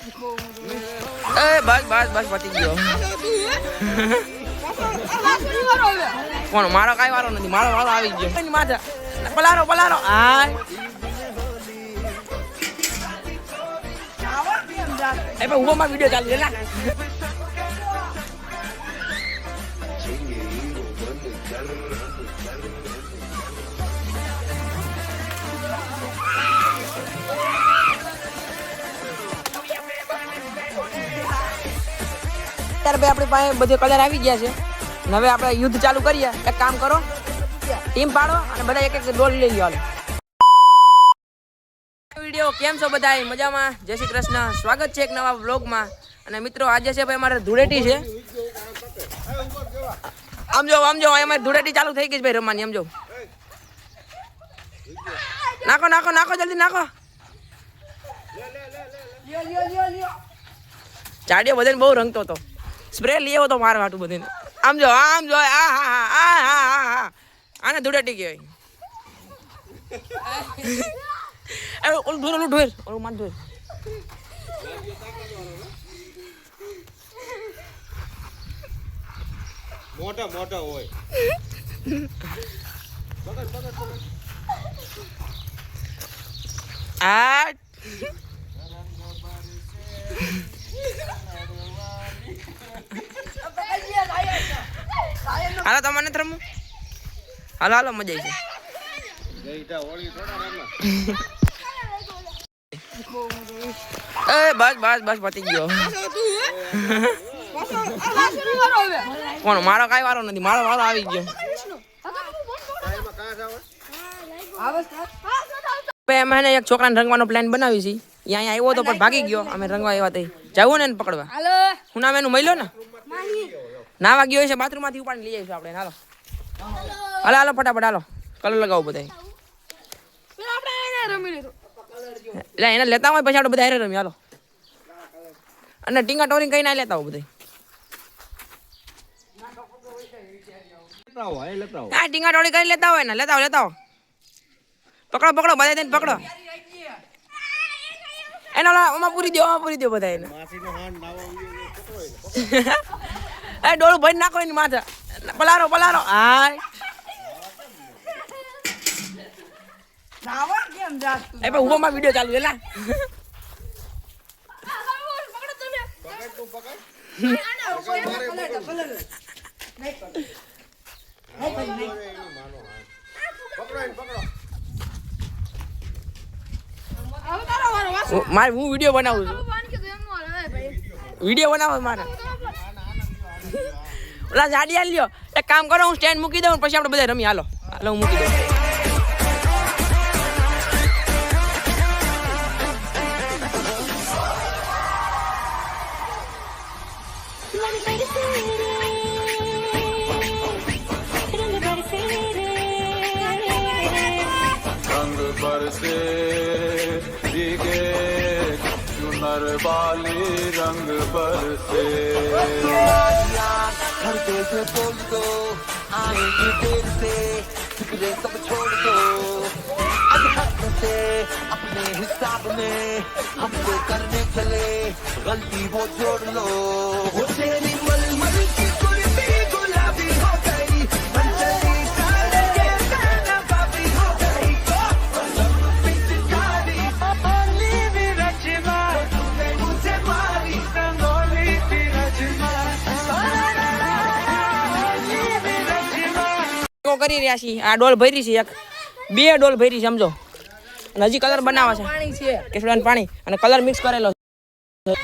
બસ બસ બસ પતી ગયો. કોણ મારો કઈ વારો નથી, મારો વારો આવી ગયો. માથે પલારો પલારો. હા એ પણ ઉભો માં વિડીયો ચાલુ છે. ત્યારે ભાઈ આપણી પાસે બધે કલર આવી ગયા છે. હવે આપણે યુદ્ધ ચાલુ કરીએ. એક કામ કરો, ટીમ પાડો અને બધા એક એક ડોલ લઈ લો. વિડીયો કેમ છો બધા? મજામાં? જય શ્રી કૃષ્ણ. સ્વાગત છે એક નવા વ્લોગમાં. અને મિત્રો આજે છે ભાઈ અમારે ધૂળેટી છે. આમ જો અમારે ધૂળેટી ચાલુ થઈ ગઈ છે ભાઈ રમવાની. આમ જો નાખો નાખો નાખો જલ્દી નાખો. ચાડિયો બધાને બહુ રંગતો હતો. સ્પ્રે લઈ આવ્યો તો મારા હાટું બધાને. આમ જો આને ધૂળેટી કહેવાય. ઓલું ઢોર ઓલું માન ઢોર. મોટા મોટા હોય. આ હાલો તમને નથી રમવું. હાલો હાલો મજા આવી છે. બસ બસ બસ પતી ગયો. કોણ મારો કઈ વારો નથી, મારો વારો આવી ગયો. અમે એક છોકરાને રંગવાનો પ્લાન બનાવી છે. અહીંયા આવ્યો તો પણ ભાગી ગયો. અમે રંગવા આવ્યા તઈ જવું ને પકડવા. હું નામ એનું મહિલો ને નાવા ગયો છે બાથરૂમ માંથી ઉપાડી લઈ આવીશું આપણે. હાલો હાલો હાલો ફટાફટ હાલો કલર લગાવો બધા. એટલે એને લેતા હોય પછી આપણે બધા હારે રમી. હાલો અને ટીંગા ટોરી કઈ ના લેતા હોય બધા. હા ટીંગા ટોરી કઈ લેતા હોય ને લેતા હો. પકડો પકડો બધા થઈને પકડો. એનો આમાં પૂરી દો બધા એને. એ ડોળું ભરી નાખો એની માથે. પલારો પલારો. હા એ પણ ઉભો માં વિડીયો ચાલુ છે. મારે હું વિડીયો બનાવું છું. વિડીયો બનાવો મારે. ઓલા જાડી હાલ લ્યો. એક કામ કરો હું સ્ટેન્ડ મૂકી દઉં પછી આપણે બધા રમી. હાલો હાલો હું મૂકી દઉં. बरसे भीगे चुनर वाली रंग बरसे घर पे से बोल दो आएंगे देर से फिक्रे सब छोड़ दो अब हक से अपने हिसाब में हमको करने चले गलती वो जोड़ लो वो तेरी मलमल की कुर्ती गुलाबी हो गई કરી રહ્યા છીએ. આ ડોલ ભરી છે. એક બે ડોલ ભરી છે સમજો. અને હજી કલર બનાવે છે કેસુડાનું પાણી અને કલર મિક્સ કરેલો છે.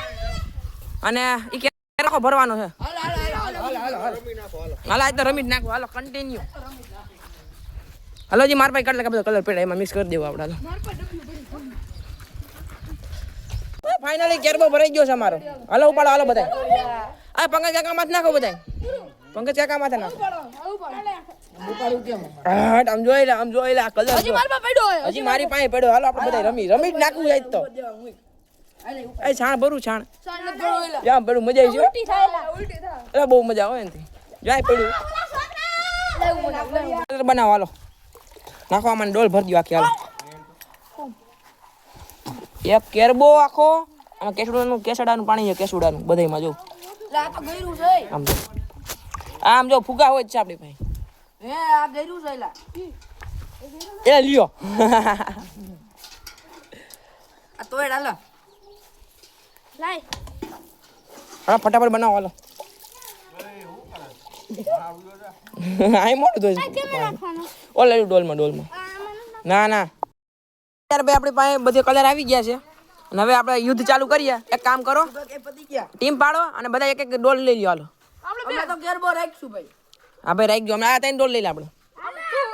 અને એ કેરકો ભરવાનો છે. હાલો આજ તો રમી જ નાખો. હાલો કન્ટિન્યુ. હાલો જી માર પાસે કલર પેડા એમાં મિક્સ કરી દેવું આપણે. હાલો ફાઇનલી કેરબો ભરાઈ ગયો છે અમારો. હાલો ઉપાડો હાલો બધા. આ પંકજ કાકા માથે નાખો બધા. પંકજ કાકા માથે નાખો. આમ જોઈ લે કલર હજી મારી પાસે પડ્યો. હાલો આપણે બધા રમી જ નાખવું જાય તો. એ છાણ ભરું છાણ જ્યાં પડ્યું મજા આવી છે. બહુ મજા આવે ને જાય પડ્યું. બનાવો હાલો નાખવા મને ડોલ ભરી દો આખી. હાલો એક કેરબો આખો આ કેસડાનું પાણી છે, કેસુડાનું બધાયમાં જો આ તો ગયરું છે આમ જો આમ જો ફુગા હોય જ છે આપણી ભાઈ હે આ ગયરું છે લા એ લ્યો આ તોય ડાલો લાય હા ફટાફટ બનાવો હાલો આય મોટું તો ઓલે ડોલમાં ના ના યાર ભાઈ આપણી પાસે બધે કલર આવી ગયા છે અને હવે આપણે યુદ્ધ ચાલુ કરીએ એક કામ કરો ટીમ પાડો અને બધા એક એક ડોલ લઈ લ્યો હાલો આપણે તો ગેરબો રાખશું ભાઈ હા ભાઈ રાખ ગયો હમણાં આ ત્રણ ડોલ લઈ લે આપણે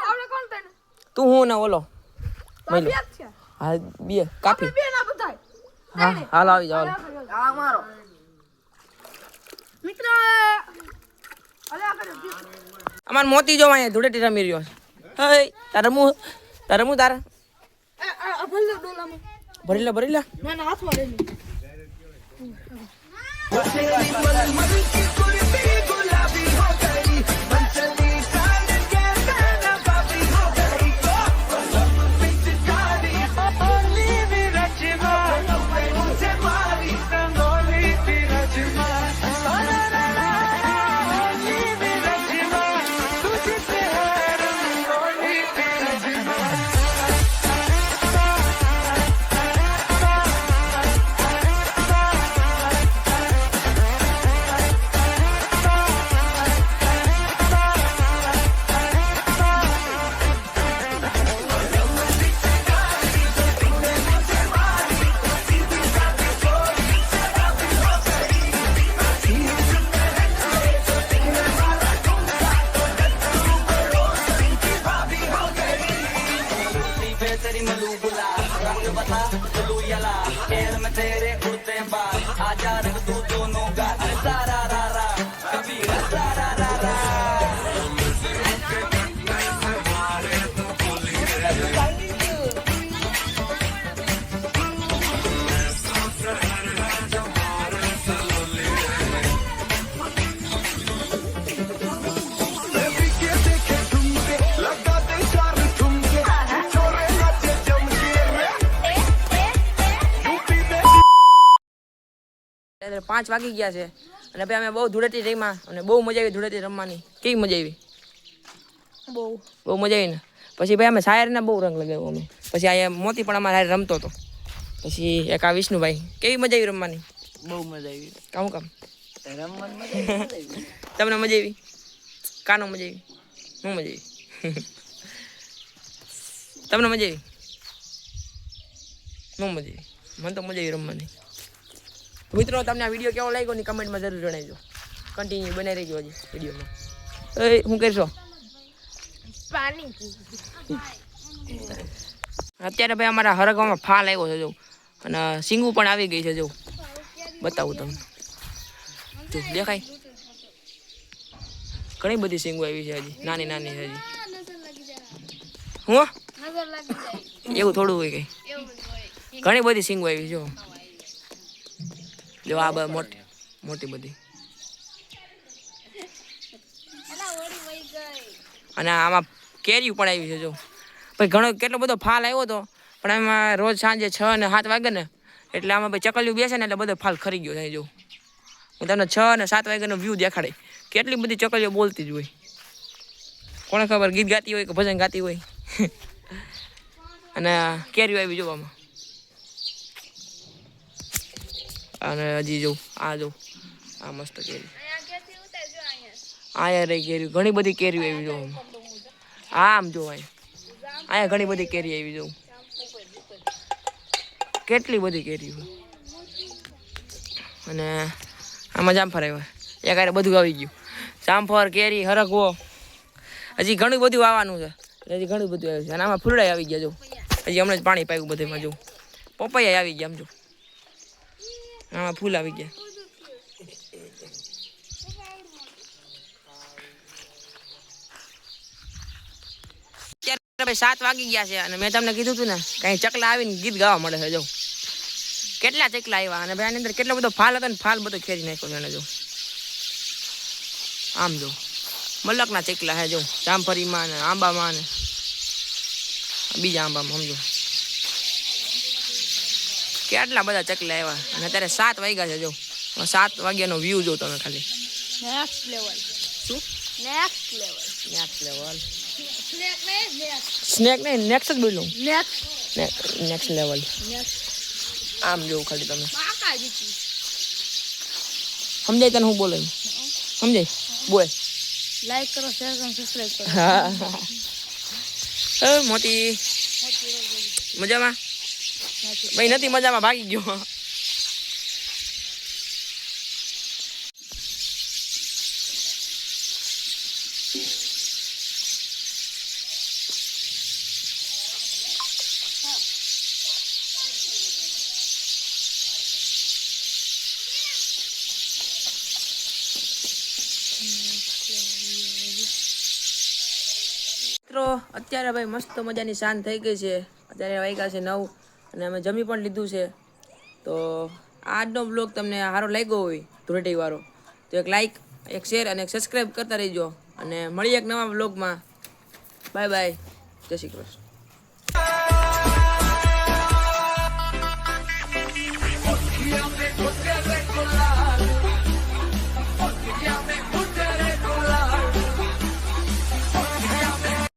આપણે કોણ તને તું હું ને ઓલો મહિલો છે હા બે કાફી બે ના બધાય હા હાલો આવી જાઓ આ મારો મિત્ર અલે આ કરે અમાર મોતી જો અહીંયા ધૂળેટી રમી રહ્યો છે હે તારે રમું તારે આ ભલે ડોલામાં ભરી લે ના ના હાથમાં લઈ લે અત્યારે 5 વાગી ગયા છે અને ભાઈ અમે બહુ ધૂળેટી રમ્યા અને બહુ મજા આવી ધૂળેટી રમવાની કેવી મજા આવી બહુ મજા આવી ને પછી ભાઈ અમે શાયરને બહુ રંગ લગાવ્યો અમે પછી અહીંયા મોતી પણ અમારે હારે રમતો હતો પછી એક આ વિષ્ણુભાઈ કેવી મજા આવી રમવાની બહુ મજા આવી કામ રમવાની મજા આવી તમને મજા આવી કાનો મજા આવી હું મજા આવી તમને મજા આવી હું મજા આવી મને તો મજા આવી રમવાની મિત્રો તમને આ વિડીયો કેવો લાગ્યો ને કમેન્ટમાં જરૂર જણાવજો કન્ટિન્યુ બનાવી રહેજો હજી વિડીયોમાં એ શું કરશો પાણી અત્યારે ભાઈ અમારા હરગવામાં ફાલ આવ્યો છે જો અને સિંગુ પણ આવી ગઈ છે જો બતાવું તમને જો દેખાય ઘણી બધી સિંગુ આવી છે હજી નાની નાની છે હજી હું એવું થોડું હોય કઈ ઘણી બધી સિંગુ આવી જો જો આ મોટી મોટી બધી અને આમાં કેરી પણ આવી છે જો ભાઈ ઘણો કેટલો બધો ફાલ આવ્યો હતો પણ એમાં રોજ સાંજે 6 અને 7 વાગે ને એટલે આમાં ભાઈ ચકલિયું બેસે ને એટલે બધો ફાલ ખરી ગયો થાય જો હું તમને 6 અને 7 વાગ્યાનો વ્યૂ દેખાડે કેટલી બધી ચકલીઓ બોલતી જ હોય કોને ખબર ગીત ગાતી હોય કે ભજન ગાતી હોય અને કેરીઓ આવી જોવામાં અને હજી જો આ મસ્ત કેરી અહીંયા રહી કેરી ઘણી બધી કેરીઓ આવી જો આમ જો અહીંયા ઘણી બધી કેરી આવી જો કેટલી બધી કેરીઓ અને આમાં જામફળ આવ્યા એક આરે બધું આવી ગયું જામફળ કેરી હરગવો હજી ઘણું બધું આવવાનું છે હજી ઘણું બધું આવ્યું છે અને આમાં ફૂલડા આવી ગયા જો હજી હમણાં જ પાણી પાયું બધેમાં જો પપૈયા આવી ગયા આમ જો આમાં ફૂલ આવી ગયા અત્યારે 7 વાગી ગયા છે અને મેં તમને કીધું હતું ને કઈ ચકલા આવીને ગીત ગાવા મળે છે જો કેટલા ચકલા આવ્યા અને ભાઈ આની અંદર કેટલો બધો ફાલ હતો ને ફાલ બધો ખેરી નાખ્યો છે એને જો આમ જો મલકના ચકલા હે જો જામફળીમાં ને આંબામાં ને બીજા આંબામાં સમજો કેટલા બધા ચકલા આવ્યા અને અત્યારે 7 વાગ્યા છે જો 7 વાગ્યાનો વ્યૂ જો તમે ખાલી નેક્સ્ટ લેવલ શું next level next level snake ને નેક્સ્ટ સ્નેક નહીં નેક્સ્ટ જ બોલું નેક્સ્ટ નેક્સ્ટ લેવલ આમ જો ખાલી તમે પાકા જીતી સમજાય તને હું બોલે સમજાય બોલ લાઈક કરો શેર કરો સબસ્ક્રાઇબ કરો હા મોતી મજામાં ભાઈ નથી મજામાં ભાગી ગયો મિત્રો અત્યારે ભાઈ મસ્ત મજાની શાંત થઈ ગઈ છે અત્યારે વાગ્યા છે 9 અને અમે જમી પણ લીધું છે તો આજનો બ્લોગ તમને સારો લાગ્યો હોય ધૂળેટી વાળો તો એક લાઈક એક શેર અને એક સબસ્ક્રાઈબ કરતા રહેજો અને મળીએ એક નવા બ્લોગમાં બાય બાય જય શ્રી કૃષ્ણ